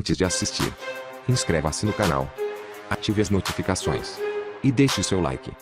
Antes de assistir, inscreva-se no canal, ative as notificações e deixe seu like.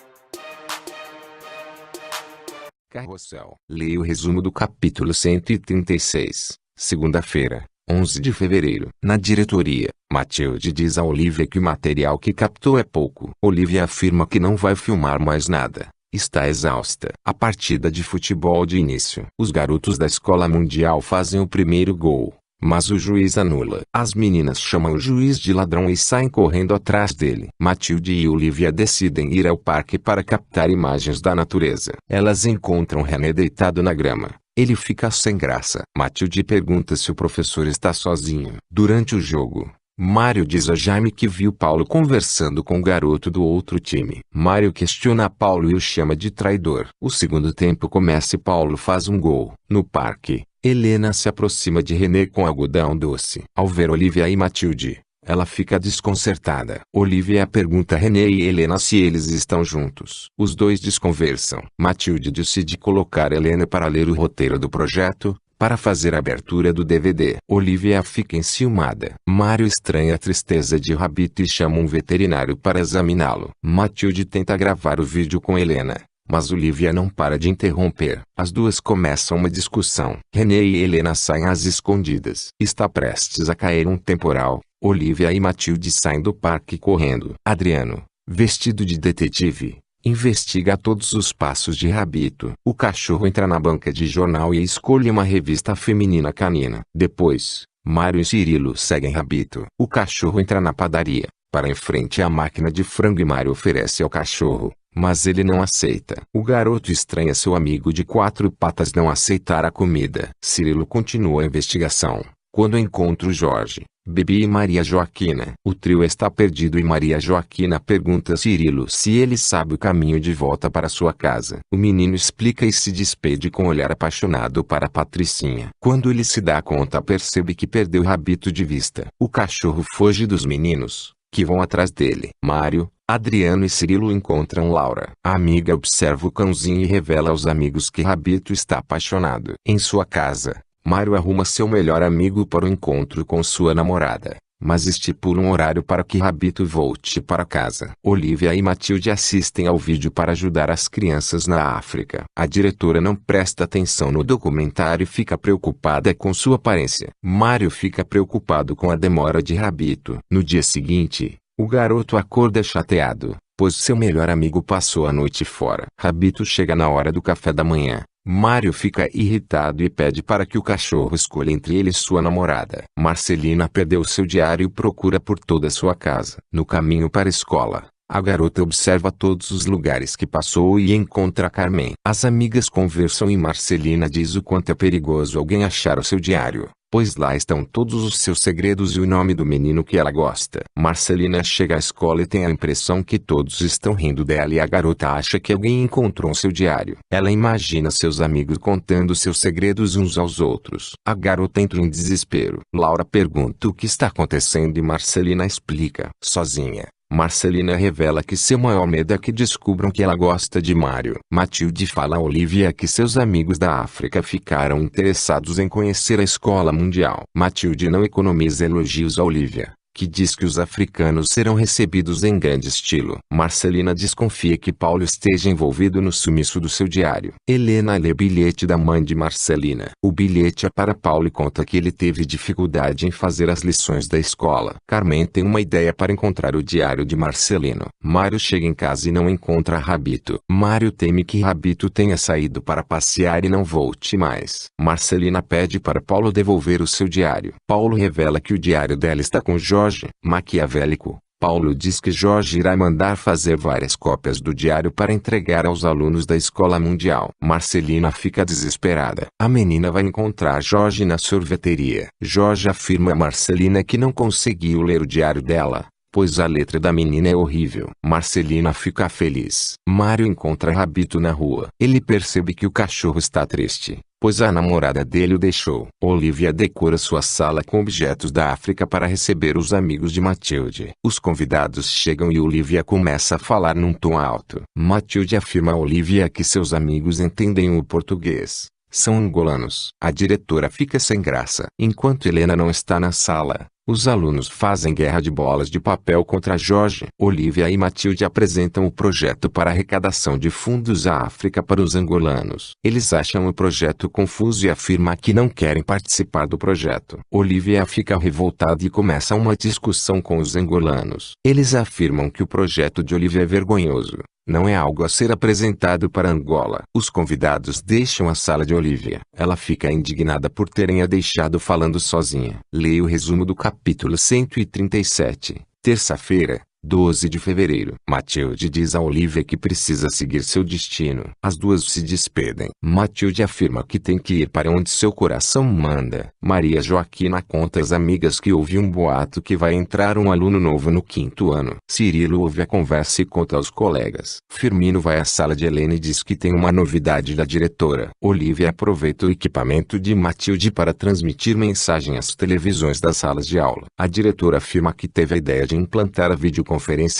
Carrossel. Leia o resumo do capítulo 136, segunda-feira, 11 de fevereiro. Na diretoria, Matilde diz a Olivia que o material que captou é pouco. Olivia afirma que não vai filmar mais nada. Está exausta. A partida de futebol de início. Os garotos da escola mundial fazem o primeiro gol, mas o juiz anula. As meninas chamam o juiz de ladrão e saem correndo atrás dele. Matilde e Olivia decidem ir ao parque para captar imagens da natureza. Elas encontram René deitado na grama. Ele fica sem graça. Matilde pergunta se o professor está sozinho. Durante o jogo, Mário diz a Jaime que viu Paulo conversando com o garoto do outro time. Mário questiona Paulo e o chama de traidor. O segundo tempo começa e Paulo faz um gol. No parque, Helena se aproxima de René com algodão doce. Ao ver Olivia e Matilde, ela fica desconcertada. Olivia pergunta a René e Helena se eles estão juntos. Os dois desconversam. Matilde decide colocar Helena para ler o roteiro do projeto, para fazer a abertura do DVD. Olivia fica enciumada. Mário estranha a tristeza de Rabito e chama um veterinário para examiná-lo. Matilde tenta gravar o vídeo com Helena, mas Olivia não para de interromper. As duas começam uma discussão. René e Helena saem às escondidas. Está prestes a cair um temporal. Olivia e Matilde saem do parque correndo. Adriano, vestido de detetive, investiga todos os passos de Rabito. O cachorro entra na banca de jornal e escolhe uma revista feminina canina. Depois, Mário e Cirilo seguem Rabito. O cachorro entra na padaria, para em frente à máquina de frango e Mário oferece ao cachorro, mas ele não aceita. O garoto estranha seu amigo de quatro patas não aceitar a comida. Cirilo continua a investigação, quando encontra o Jorge, Bibi e Maria Joaquina. O trio está perdido e Maria Joaquina pergunta a Cirilo se ele sabe o caminho de volta para sua casa. O menino explica e se despede com um olhar apaixonado para Patricinha. Quando ele se dá conta, percebe que perdeu Rabito de vista. O cachorro foge dos meninos, que vão atrás dele. Mário, Adriano e Cirilo encontram Laura. A amiga observa o cãozinho e revela aos amigos que Rabito está apaixonado. Em sua casa, Mário arruma seu melhor amigo para o encontro com sua namorada, mas estipula um horário para que Rabito volte para casa. Olivia e Matilde assistem ao vídeo para ajudar as crianças na África. A diretora não presta atenção no documentário e fica preocupada com sua aparência. Mário fica preocupado com a demora de Rabito. No dia seguinte, o garoto acorda chateado, pois seu melhor amigo passou a noite fora. Rabito chega na hora do café da manhã. Mário fica irritado e pede para que o cachorro escolha entre ele e sua namorada. Marcelina perdeu seu diário e procura por toda sua casa. No caminho para a escola, a garota observa todos os lugares que passou e encontra Carmen. As amigas conversam e Marcelina diz o quanto é perigoso alguém achar o seu diário, pois lá estão todos os seus segredos e o nome do menino que ela gosta. Marcelina chega à escola e tem a impressão que todos estão rindo dela e a garota acha que alguém encontrou seu diário. Ela imagina seus amigos contando seus segredos uns aos outros. A garota entra em desespero. Laura pergunta o que está acontecendo e Marcelina explica. Sozinha, Marcelina revela que seu maior medo é que descubram que ela gosta de Mário. Matilde fala a Olivia que seus amigos da África ficaram interessados em conhecer a escola mundial. Matilde não economiza elogios a Olivia, que diz que os africanos serão recebidos em grande estilo. Marcelina desconfia que Paulo esteja envolvido no sumiço do seu diário. Helena lê o bilhete da mãe de Marcelina. O bilhete é para Paulo e conta que ele teve dificuldade em fazer as lições da escola. Carmen tem uma ideia para encontrar o diário de Marcelino. Mário chega em casa e não encontra Rabito. Mário teme que Rabito tenha saído para passear e não volte mais. Marcelina pede para Paulo devolver o seu diário. Paulo revela que o diário dela está com Jorge. Maquiavélico, Paulo diz que Jorge irá mandar fazer várias cópias do diário para entregar aos alunos da escola mundial. Marcelina fica desesperada. A menina vai encontrar Jorge na sorveteria. Jorge afirma a Marcelina que não conseguiu ler o diário dela, pois a letra da menina é horrível. Marcelina fica feliz. Mário encontra Rabito na rua. Ele percebe que o cachorro está triste, pois a namorada dele o deixou. Olivia decora sua sala com objetos da África para receber os amigos de Matilde. Os convidados chegam e Olivia começa a falar num tom alto. Matilde afirma a Olivia que seus amigos entendem o português. São angolanos. A diretora fica sem graça. Enquanto Helena não está na sala, Os alunos fazem guerra de bolas de papel contra Jorge. Olivia e Matilde apresentam o projeto para arrecadação de fundos à África para os angolanos. Eles acham o projeto confuso e afirmam que não querem participar do projeto. Olivia fica revoltada e começa uma discussão com os angolanos. Eles afirmam que o projeto de Olivia é vergonhoso. Não é algo a ser apresentado para Angola. Os convidados deixam a sala de Olivia. Ela fica indignada por terem a deixado falando sozinha. Leia o resumo do capítulo 137. Terça-feira, 12 de fevereiro. Matilde diz a Olivia que precisa seguir seu destino. As duas se despedem. Matilde afirma que tem que ir para onde seu coração manda. Maria Joaquina conta às amigas que houve um boato que vai entrar um aluno novo no 5º ano. Cirilo ouve a conversa e conta aos colegas. Firmino vai à sala de Helena e diz que tem uma novidade da diretora. Olivia aproveita o equipamento de Matilde para transmitir mensagem às televisões das salas de aula. A diretora afirma que teve a ideia de implantar a videoconferência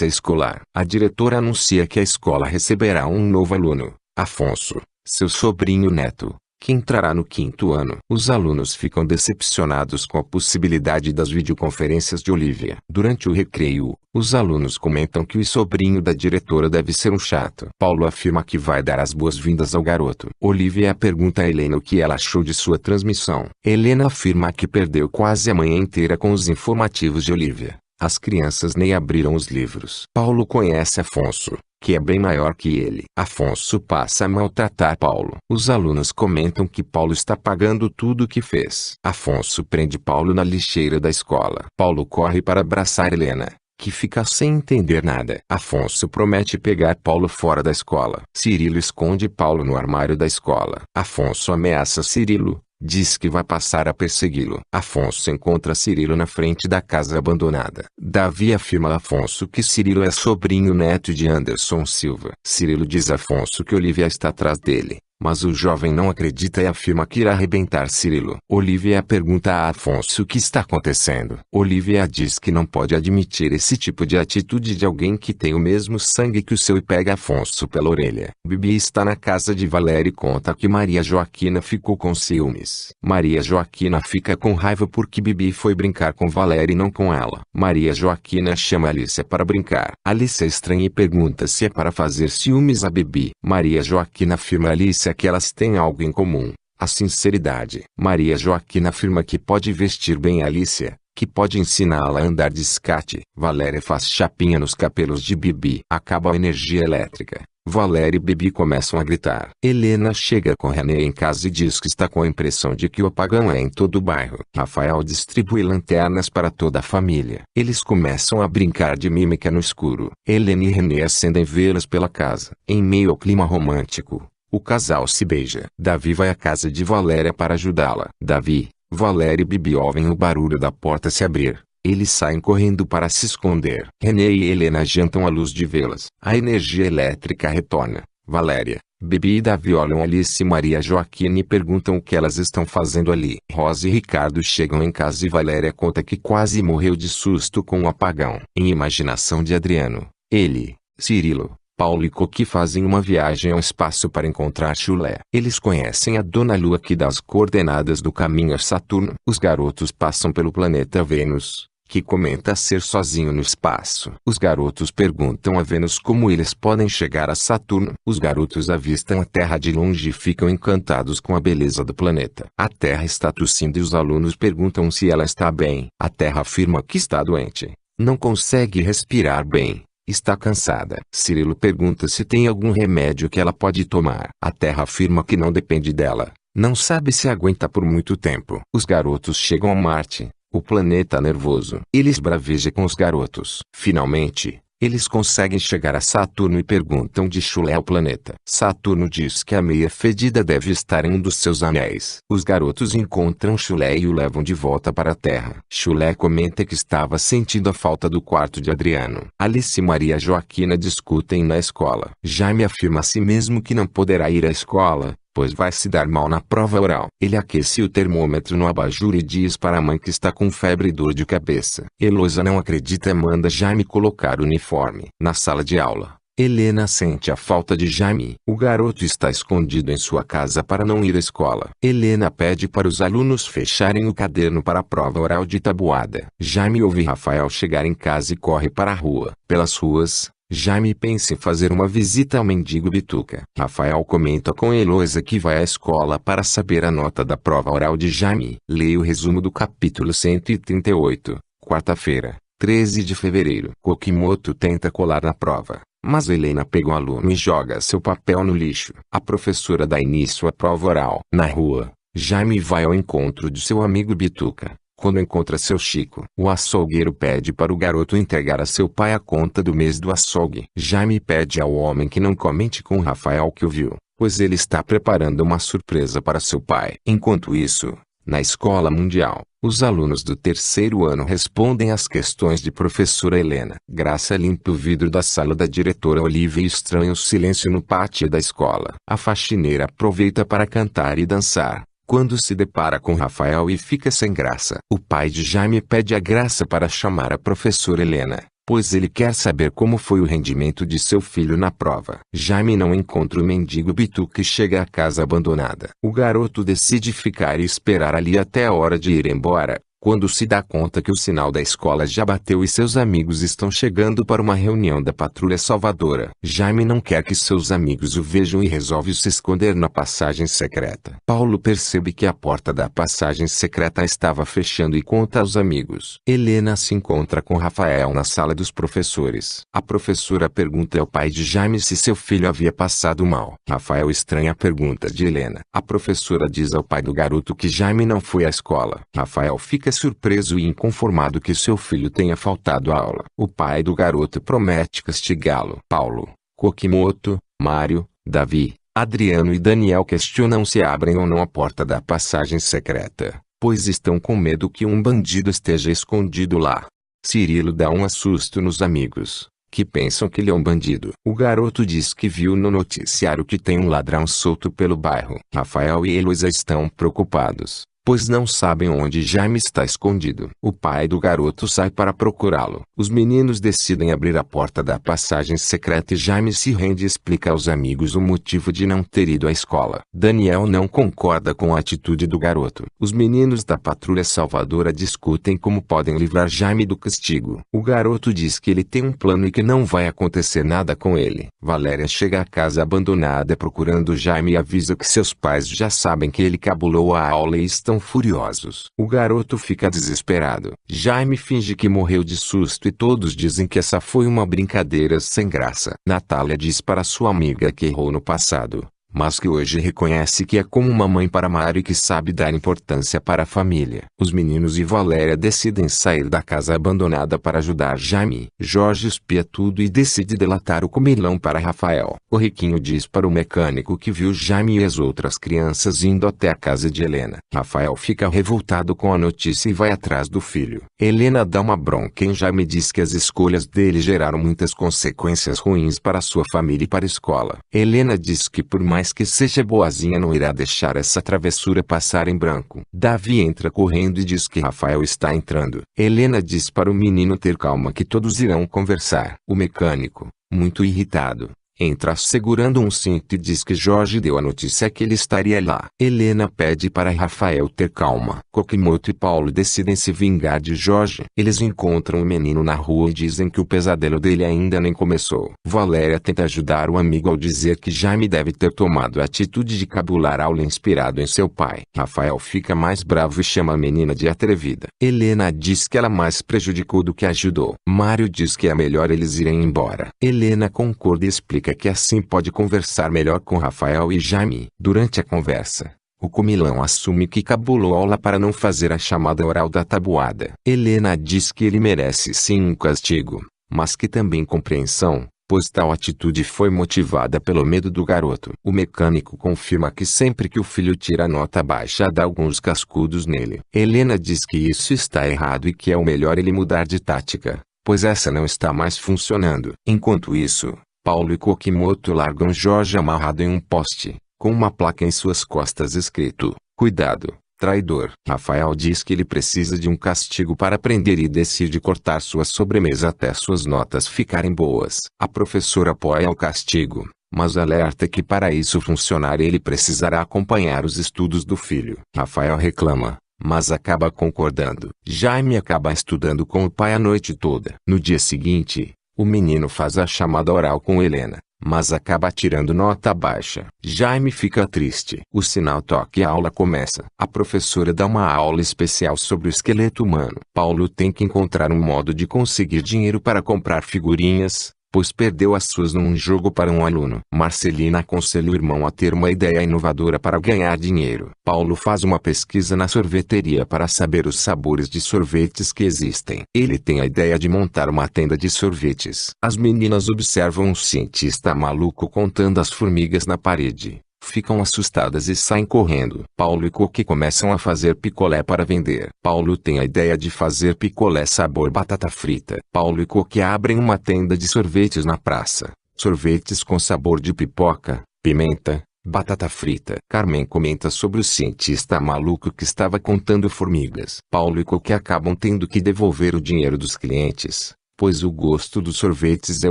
escolar. A diretora anuncia que a escola receberá um novo aluno, Afonso, seu sobrinho neto, que entrará no 5º ano. Os alunos ficam decepcionados com a possibilidade das videoconferências de Olivia. Durante o recreio, os alunos comentam que o sobrinho da diretora deve ser um chato. Paulo afirma que vai dar as boas-vindas ao garoto. Olivia pergunta a Helena o que ela achou de sua transmissão. Helena afirma que perdeu quase a manhã inteira com os informativos de Olivia. As crianças nem abriram os livros. Paulo conhece Afonso, que é bem maior que ele. Afonso passa a maltratar Paulo. Os alunos comentam que Paulo está pagando tudo o que fez. Afonso prende Paulo na lixeira da escola. Paulo corre para abraçar Helena, que fica sem entender nada. Afonso promete pegar Paulo fora da escola. Cirilo esconde Paulo no armário da escola. Afonso ameaça Cirilo. Diz que vai passar a persegui-lo. Afonso encontra Cirilo na frente da casa abandonada. Davi afirma a Afonso que Cirilo é sobrinho neto de Anderson Silva. Cirilo diz a Afonso que Olivia está atrás dele, mas o jovem não acredita e afirma que irá arrebentar Cirilo. Olivia pergunta a Afonso o que está acontecendo. Olivia diz que não pode admitir esse tipo de atitude de alguém que tem o mesmo sangue que o seu e pega Afonso pela orelha. Bibi está na casa de Valéria e conta que Maria Joaquina ficou com ciúmes. Maria Joaquina fica com raiva porque Bibi foi brincar com Valéria e não com ela. Maria Joaquina chama Alicia para brincar. Alicia estranha e pergunta se é para fazer ciúmes a Bibi. Maria Joaquina afirma a Alicia que elas têm algo em comum, a sinceridade. Maria Joaquina afirma que pode vestir bem a Alicia, que pode ensiná-la a andar de escate. Valéria faz chapinha nos cabelos de Bibi. Acaba a energia elétrica. Valéria e Bibi começam a gritar. Helena chega com René em casa e diz que está com a impressão de que o apagão é em todo o bairro. Rafael distribui lanternas para toda a família. Eles começam a brincar de mímica no escuro. Helena e René acendem velas pela casa. Em meio ao clima romântico, o casal se beija. Davi vai à casa de Valéria para ajudá-la. Davi, Valéria e Bibi ouvem o barulho da porta se abrir. Eles saem correndo para se esconder. René e Helena jantam à luz de velas. A energia elétrica retorna. Valéria, Bibi e Davi olham Alice e Maria Joaquina e perguntam o que elas estão fazendo ali. Rosa e Ricardo chegam em casa e Valéria conta que quase morreu de susto com o apagão. Em imaginação de Adriano, ele, Cirilo, Paulo e Coqui fazem uma viagem ao espaço para encontrar Chulé. Eles conhecem a Dona Lua que dá as coordenadas do caminho a Saturno. Os garotos passam pelo planeta Vênus, que comenta ser sozinho no espaço. Os garotos perguntam a Vênus como eles podem chegar a Saturno. Os garotos avistam a Terra de longe e ficam encantados com a beleza do planeta. A Terra está tossindo e os alunos perguntam se ela está bem. A Terra afirma que está doente, não consegue respirar bem. Está cansada. Cirilo pergunta se tem algum remédio que ela pode tomar. A Terra afirma que não depende dela. Não sabe se aguenta por muito tempo. Os garotos chegam a Marte, o planeta nervoso. Eles bravejam com os garotos. Finalmente, eles conseguem chegar a Saturno e perguntam de Chulé ao planeta. Saturno diz que a meia fedida deve estar em um dos seus anéis. Os garotos encontram Chulé e o levam de volta para a Terra. Chulé comenta que estava sentindo a falta do quarto de Adriano. Alice e Maria Joaquina discutem na escola. Jaime afirma a si mesmo que não poderá ir à escola, pois vai se dar mal na prova oral. Ele aquece o termômetro no abajur e diz para a mãe que está com febre e dor de cabeça. Heloísa não acredita e manda Jaime colocar o uniforme. Na sala de aula, Helena sente a falta de Jaime. O garoto está escondido em sua casa para não ir à escola. Helena pede para os alunos fecharem o caderno para a prova oral de tabuada. Jaime ouve Rafael chegar em casa e corre para a rua. Pelas ruas, Jaime pensa em fazer uma visita ao mendigo Bituca. Rafael comenta com Heloísa que vai à escola para saber a nota da prova oral de Jaime. Leia o resumo do capítulo 138, quarta-feira, 13 de fevereiro. Kokimoto tenta colar na prova, mas Helena pega o aluno e joga seu papel no lixo. A professora dá início à prova oral. Na rua, Jaime vai ao encontro de seu amigo Bituca. Quando encontra seu Chico, o açougueiro pede para o garoto entregar a seu pai a conta do mês do açougue. Jaime pede ao homem que não comente com Rafael que o viu, pois ele está preparando uma surpresa para seu pai. Enquanto isso, na escola mundial, os alunos do terceiro ano respondem às questões de professora Helena. Graça limpa o vidro da sala da diretora Olivia e estranha o silêncio no pátio da escola. A faxineira aproveita para cantar e dançar, quando se depara com Rafael e fica sem graça. O pai de Jaime pede a Graça para chamar a professora Helena, pois ele quer saber como foi o rendimento de seu filho na prova. Jaime não encontra o mendigo Bituca e chega à casa abandonada. O garoto decide ficar e esperar ali até a hora de ir embora, quando se dá conta que o sinal da escola já bateu e seus amigos estão chegando para uma reunião da patrulha salvadora. Jaime não quer que seus amigos o vejam e resolve se esconder na passagem secreta. Paulo percebe que a porta da passagem secreta estava fechando e conta aos amigos. Helena se encontra com Rafael na sala dos professores. A professora pergunta ao pai de Jaime se seu filho havia passado mal. Rafael estranha a pergunta de Helena. A professora diz ao pai do garoto que Jaime não foi à escola. Rafael fica surpreso e inconformado que seu filho tenha faltado à aula. O pai do garoto promete castigá-lo. Paulo, Kokimoto, Mário, Davi, Adriano e Daniel questionam se abrem ou não a porta da passagem secreta, pois estão com medo que um bandido esteja escondido lá. Cirilo dá um assusto nos amigos, que pensam que ele é um bandido. O garoto diz que viu no noticiário que tem um ladrão solto pelo bairro. Rafael e Heloísa estão preocupados, pois não sabem onde Jaime está escondido. O pai do garoto sai para procurá-lo. Os meninos decidem abrir a porta da passagem secreta e Jaime se rende e explica aos amigos o motivo de não ter ido à escola. Daniel não concorda com a atitude do garoto. Os meninos da patrulha salvadora discutem como podem livrar Jaime do castigo. O garoto diz que ele tem um plano e que não vai acontecer nada com ele. Valéria chega à casa abandonada procurando Jaime e avisa que seus pais já sabem que ele cabulou a aula e estão furiosos. O garoto fica desesperado. Jaime finge que morreu de susto e todos dizem que essa foi uma brincadeira sem graça. Natália diz para sua amiga que errou no passado, mas que hoje reconhece que é como uma mãe para Mário e que sabe dar importância para a família. Os meninos e Valéria decidem sair da casa abandonada para ajudar Jaime. Jorge espia tudo e decide delatar o comilão para Rafael. O riquinho diz para o mecânico que viu Jaime e as outras crianças indo até a casa de Helena. Rafael fica revoltado com a notícia e vai atrás do filho. Helena dá uma bronca em Jaime e diz que as escolhas dele geraram muitas consequências ruins para sua família e para a escola. Helena diz que por mais que seja boazinha não irá deixar essa travessura passar em branco. Davi entra correndo e diz que Rafael está entrando. Helena diz para o menino ter calma que todos irão conversar. O mecânico, muito irritado, entra segurando um cinto e diz que Jorge deu a notícia que ele estaria lá. Helena pede para Rafael ter calma. Kokimoto e Paulo decidem se vingar de Jorge. Eles encontram o menino na rua e dizem que o pesadelo dele ainda nem começou. Valéria tenta ajudar o amigo ao dizer que Jaime deve ter tomado a atitude de cabular a aula inspirado em seu pai. Rafael fica mais bravo e chama a menina de atrevida. Helena diz que ela mais prejudicou do que ajudou. Mário diz que é melhor eles irem embora. Helena concorda e explica que assim pode conversar melhor com Rafael e Jaime. Durante a conversa, o comilão assume que cabulou a aula para não fazer a chamada oral da tabuada. Helena diz que ele merece sim um castigo, mas que também compreensão, pois tal atitude foi motivada pelo medo do garoto. O mecânico confirma que sempre que o filho tira nota baixa dá alguns cascudos nele. Helena diz que isso está errado e que é o melhor ele mudar de tática, pois essa não está mais funcionando. Enquanto isso, Paulo e Kokimoto largam Jorge amarrado em um poste, com uma placa em suas costas escrito: "Cuidado, Traidor. Rafael diz que ele precisa de um castigo para aprender e decide cortar sua sobremesa até suas notas ficarem boas. A professora apoia o castigo, mas alerta que para isso funcionar ele precisará acompanhar os estudos do filho. Rafael reclama, mas acaba concordando. Jaime acaba estudando com o pai a noite toda. No dia seguinte, o menino faz a chamada oral com Helena, mas acaba tirando nota baixa. Jaime fica triste. O sinal toca e a aula começa. A professora dá uma aula especial sobre o esqueleto humano. Paulo tem que encontrar um modo de conseguir dinheiro para comprar figurinhas, pois perdeu as suas num jogo para um aluno. Marcelina aconselha o irmão a ter uma ideia inovadora para ganhar dinheiro. Paulo faz uma pesquisa na sorveteria para saber os sabores de sorvetes que existem. Ele tem a ideia de montar uma tenda de sorvetes. As meninas observam um cientista maluco contando as formigas na parede. Ficam assustadas e saem correndo. Paulo e Coqui começam a fazer picolé para vender. Paulo tem a ideia de fazer picolé sabor batata frita. Paulo e Coqui abrem uma tenda de sorvetes na praça. Sorvetes com sabor de pipoca, pimenta, batata frita. Carmen comenta sobre o cientista maluco que estava contando formigas. Paulo e Coqui acabam tendo que devolver o dinheiro dos clientes, pois o gosto dos sorvetes é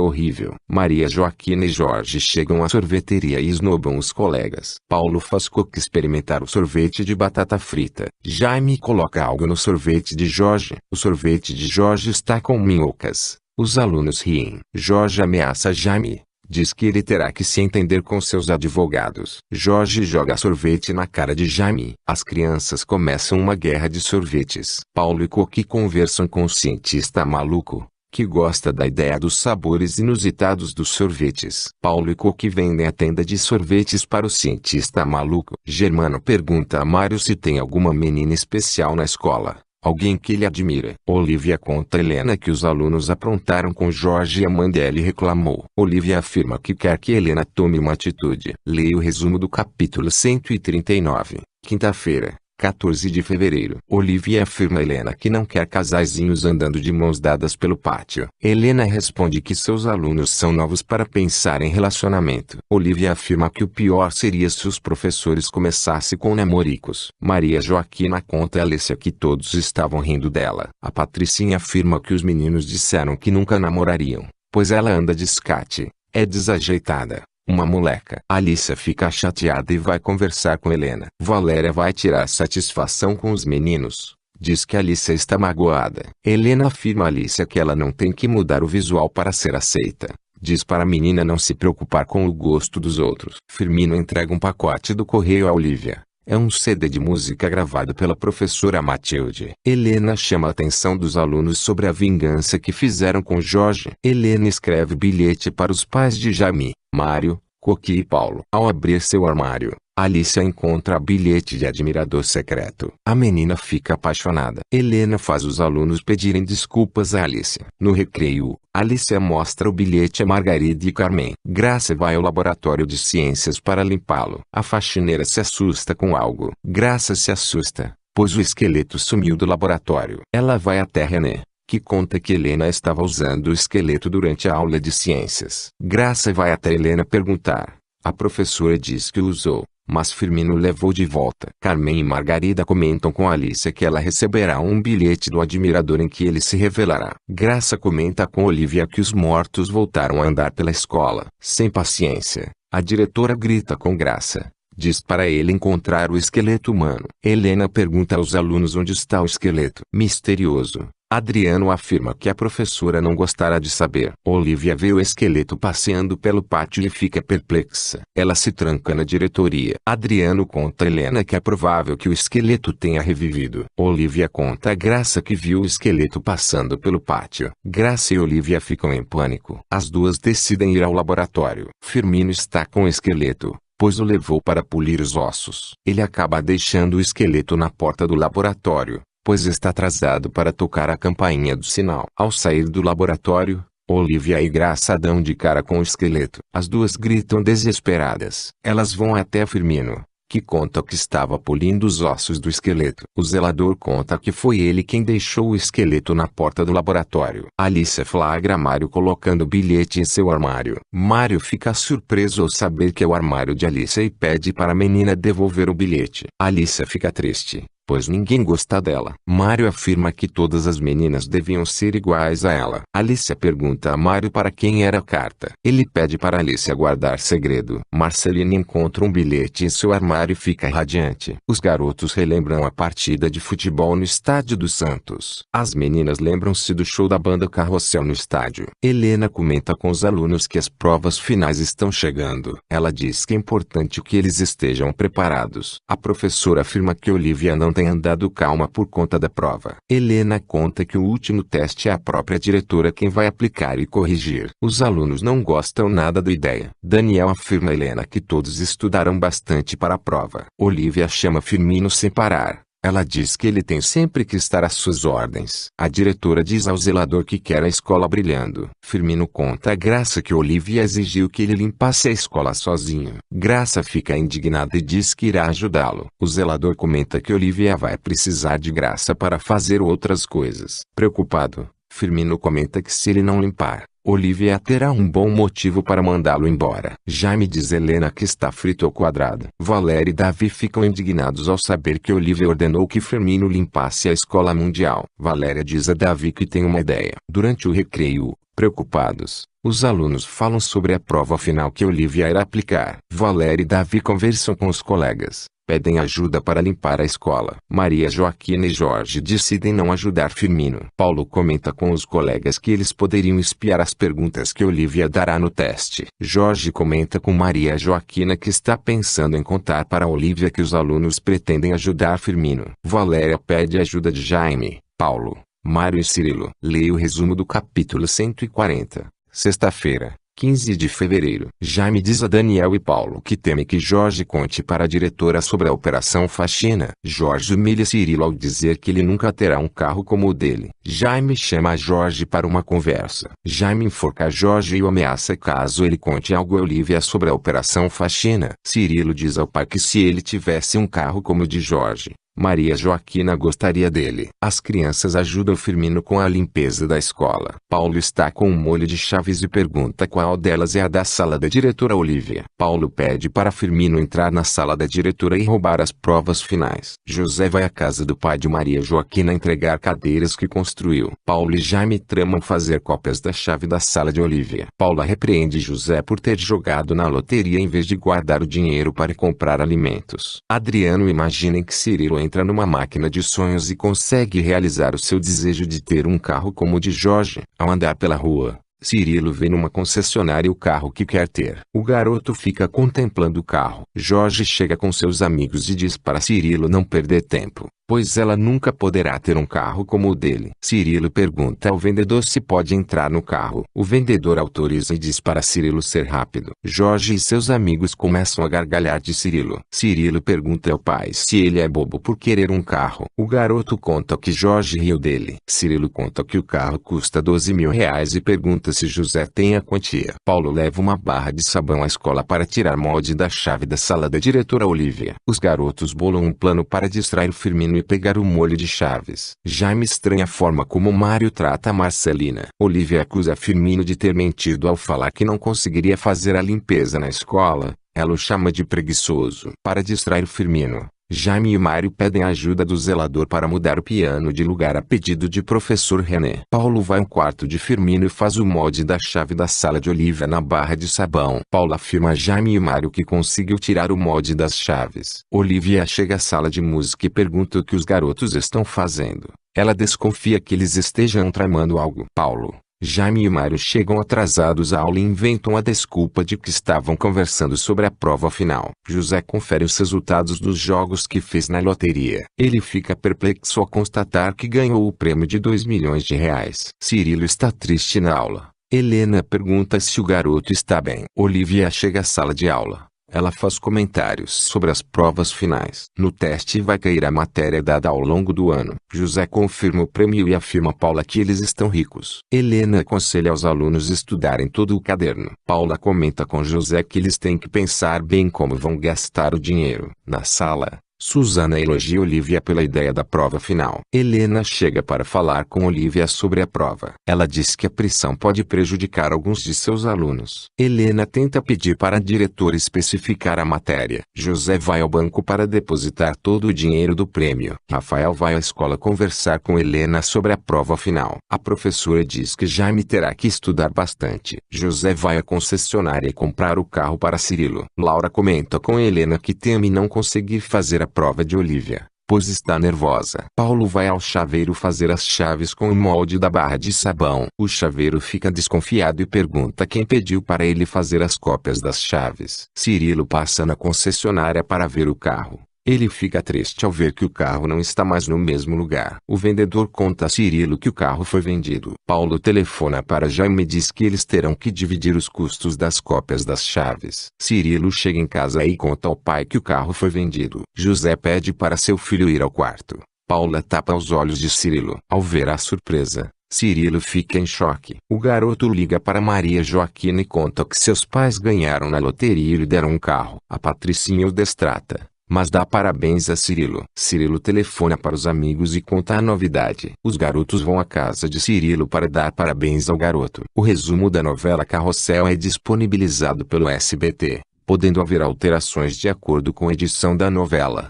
horrível. Maria Joaquina e Jorge chegam à sorveteria e esnobam os colegas. Paulo faz Coqui experimentar o sorvete de batata frita. Jaime coloca algo no sorvete de Jorge. O sorvete de Jorge está com minhocas. Os alunos riem. Jorge ameaça Jaime. Diz que ele terá que se entender com seus advogados. Jorge joga sorvete na cara de Jaime. As crianças começam uma guerra de sorvetes. Paulo e Coqui conversam com o cientista maluco, que gosta da ideia dos sabores inusitados dos sorvetes. Paulo e Coqui vendem a tenda de sorvetes para o cientista maluco. Germano pergunta a Mário se tem alguma menina especial na escola, alguém que ele admira. Olivia conta a Helena que os alunos aprontaram com Jorge e a mãe dele reclamou. Olivia afirma que quer que Helena tome uma atitude. Leia o resumo do capítulo 139, quinta-feira, 14 de fevereiro. Olivia afirma a Helena que não quer casaizinhos andando de mãos dadas pelo pátio. Helena responde que seus alunos são novos para pensar em relacionamento. Olivia afirma que o pior seria se os professores começassem com namoricos. Maria Joaquina conta a Alessia que todos estavam rindo dela. A Patricinha afirma que os meninos disseram que nunca namorariam, pois ela anda de escate, é desajeitada, uma moleca. Alícia fica chateada e vai conversar com Helena. Valéria vai tirar satisfação com os meninos. Diz que Alícia está magoada. Helena afirma a Alícia que ela não tem que mudar o visual para ser aceita. Diz para a menina não se preocupar com o gosto dos outros. Firmino entrega um pacote do correio a Olivia. É um CD de música gravado pela professora Matilde. Helena chama a atenção dos alunos sobre a vingança que fizeram com Jorge. Helena escreve bilhete para os pais de Jaime, Mário, Coqui e Paulo. Ao abrir seu armário, Alícia encontra bilhete de admirador secreto. A menina fica apaixonada. Helena faz os alunos pedirem desculpas a Alícia. No recreio, Alícia mostra o bilhete a Margarida e Carmen. Graça vai ao laboratório de ciências para limpá-lo. A faxineira se assusta com algo. Graça se assusta, pois o esqueleto sumiu do laboratório. Ela vai até René, que conta que Helena estava usando o esqueleto durante a aula de ciências. Graça vai até Helena perguntar. A professora diz que o usou, mas Firmino levou de volta. Carmen e Margarida comentam com Alícia que ela receberá um bilhete do admirador em que ele se revelará. Graça comenta com Olivia que os mortos voltaram a andar pela escola. Sem paciência, a diretora grita com Graça. Diz para ele encontrar o esqueleto humano. Helena pergunta aos alunos onde está o esqueleto. Misterioso, Adriano afirma que a professora não gostará de saber. Olivia vê o esqueleto passeando pelo pátio e fica perplexa. Ela se tranca na diretoria. Adriano conta a Helena que é provável que o esqueleto tenha revivido. Olivia conta a Graça que viu o esqueleto passando pelo pátio. Graça e Olivia ficam em pânico. As duas decidem ir ao laboratório. Firmino está com o esqueleto, pois o levou para polir os ossos. Ele acaba deixando o esqueleto na porta do laboratório, pois está atrasado para tocar a campainha do sinal. Ao sair do laboratório, Olivia e Graça dão de cara com o esqueleto. As duas gritam desesperadas. Elas vão até Firmino, que conta que estava polindo os ossos do esqueleto. O zelador conta que foi ele quem deixou o esqueleto na porta do laboratório. Alícia flagra Mário colocando o bilhete em seu armário. Mário fica surpreso ao saber que é o armário de Alícia e pede para a menina devolver o bilhete. Alícia fica triste, pois ninguém gosta dela. Mário afirma que todas as meninas deviam ser iguais a ela. Alicia pergunta a Mário para quem era a carta. Ele pede para Alicia guardar segredo. Marcelina encontra um bilhete em seu armário e fica radiante. Os garotos relembram a partida de futebol no estádio do Santos. As meninas lembram-se do show da banda Carrossel no estádio. Helena comenta com os alunos que as provas finais estão chegando. Ela diz que é importante que eles estejam preparados. A professora afirma que Olivia não tem andado calma por conta da prova. Helena conta que o último teste é a própria diretora quem vai aplicar e corrigir. Os alunos não gostam nada da ideia. Daniel afirma a Helena que todos estudaram bastante para a prova. Olivia chama Firmino sem parar. Ela diz que ele tem sempre que estar às suas ordens. A diretora diz ao zelador que quer a escola brilhando. Firmino conta a Graça que Olivia exigiu que ele limpasse a escola sozinho. Graça fica indignada e diz que irá ajudá-lo. O zelador comenta que Olivia vai precisar de Graça para fazer outras coisas. Preocupado, Firmino comenta que se ele não limpar, Olivia terá um bom motivo para mandá-lo embora. Jaime diz a Helena que está frito ao quadrado. Valéria e Davi ficam indignados ao saber que Olivia ordenou que Firmino limpasse a escola mundial. Valéria diz a Davi que tem uma ideia. Durante o recreio, preocupados, os alunos falam sobre a prova final que Olivia irá aplicar. Valéria e Davi conversam com os colegas. Pedem ajuda para limpar a escola. Maria Joaquina e Jorge decidem não ajudar Firmino. Paulo comenta com os colegas que eles poderiam espiar as perguntas que Olivia dará no teste. Jorge comenta com Maria Joaquina que está pensando em contar para Olivia que os alunos pretendem ajudar Firmino. Valéria pede ajuda de Jaime, Paulo, Mário e Cirilo. Leia o resumo do capítulo 140. Sexta-feira, 15 de fevereiro. Jaime diz a Daniel e Paulo que teme que Jorge conte para a diretora sobre a Operação Faxina. Jorge humilha Cirilo ao dizer que ele nunca terá um carro como o dele. Jaime chama Jorge para uma conversa. Jaime enforca Jorge e o ameaça caso ele conte algo a Olivia sobre a Operação Faxina. Cirilo diz ao pai que se ele tivesse um carro como o de Jorge, Maria Joaquina gostaria dele. As crianças ajudam Firmino com a limpeza da escola. Paulo está com um molho de chaves e pergunta qual delas é a da sala da diretora Olivia. Paulo pede para Firmino entrar na sala da diretora e roubar as provas finais. José vai à casa do pai de Maria Joaquina entregar cadeiras que construiu. Paulo e Jaime tramam fazer cópias da chave da sala de Olivia. Paula repreende José por ter jogado na loteria em vez de guardar o dinheiro para comprar alimentos. Adriano imagina que Cirilo entra numa máquina de sonhos e consegue realizar o seu desejo de ter um carro como o de Jorge. Ao andar pela rua, Cirilo vê numa concessionária o carro que quer ter. O garoto fica contemplando o carro. Jorge chega com seus amigos e diz para Cirilo não perder tempo, pois ela nunca poderá ter um carro como o dele. Cirilo pergunta ao vendedor se pode entrar no carro. O vendedor autoriza e diz para Cirilo ser rápido. Jorge e seus amigos começam a gargalhar de Cirilo. Cirilo pergunta ao pai se ele é bobo por querer um carro. O garoto conta que Jorge riu dele. Cirilo conta que o carro custa 12 mil reais e pergunta se José tem a quantia. Paulo leva uma barra de sabão à escola para tirar molde da chave da sala da diretora Olivia. Os garotos bolam um plano para distrair Firmino e pegar o molho de chaves. Jaime estranha a forma como Mário trata a Marcelina. Olivia acusa Firmino de ter mentido ao falar que não conseguiria fazer a limpeza na escola. Ela o chama de preguiçoso. Para distrair Firmino, Jaime e Mário pedem ajuda do zelador para mudar o piano de lugar a pedido de professor René. Paulo vai ao quarto de Firmino e faz o molde da chave da sala de Olivia na barra de sabão. Paulo afirma a Jaime e Mário que conseguiu tirar o molde das chaves. Olivia chega à sala de música e pergunta o que os garotos estão fazendo. Ela desconfia que eles estejam tramando algo. Paulo, Jaime e Mário chegam atrasados à aula e inventam a desculpa de que estavam conversando sobre a prova final. José confere os resultados dos jogos que fez na loteria. Ele fica perplexo ao constatar que ganhou o prêmio de 2 milhões de reais. Cirilo está triste na aula. Helena pergunta se o garoto está bem. Olivia chega à sala de aula. Ela faz comentários sobre as provas finais. No teste vai cair a matéria dada ao longo do ano. José confirma o prêmio e afirma a Paula que eles estão ricos. Helena aconselha aos alunos estudarem todo o caderno. Paula comenta com José que eles têm que pensar bem como vão gastar o dinheiro. Na sala, Susana elogia Olivia pela ideia da prova final. Helena chega para falar com Olivia sobre a prova. Ela diz que a pressão pode prejudicar alguns de seus alunos. Helena tenta pedir para a diretora especificar a matéria. José vai ao banco para depositar todo o dinheiro do prêmio. Rafael vai à escola conversar com Helena sobre a prova final. A professora diz que Jaime terá que estudar bastante. José vai à concessionária comprar o carro para Cirilo. Laura comenta com Helena que teme não conseguir fazer a prova de Olivia, pois está nervosa. Paulo vai ao chaveiro fazer as chaves com o molde da barra de sabão. O chaveiro fica desconfiado e pergunta quem pediu para ele fazer as cópias das chaves. Cirilo passa na concessionária para ver o carro. Ele fica triste ao ver que o carro não está mais no mesmo lugar. O vendedor conta a Cirilo que o carro foi vendido. Paulo telefona para Jaime e diz que eles terão que dividir os custos das cópias das chaves. Cirilo chega em casa e conta ao pai que o carro foi vendido. José pede para seu filho ir ao quarto. Paula tapa os olhos de Cirilo. Ao ver a surpresa, Cirilo fica em choque. O garoto liga para Maria Joaquina e conta que seus pais ganharam na loteria e lhe deram um carro. A Patricinha o destrata, mas dá parabéns a Cirilo. Cirilo telefona para os amigos e conta a novidade. Os garotos vão à casa de Cirilo para dar parabéns ao garoto. O resumo da novela Carrossel é disponibilizado pelo SBT, podendo haver alterações de acordo com a edição da novela.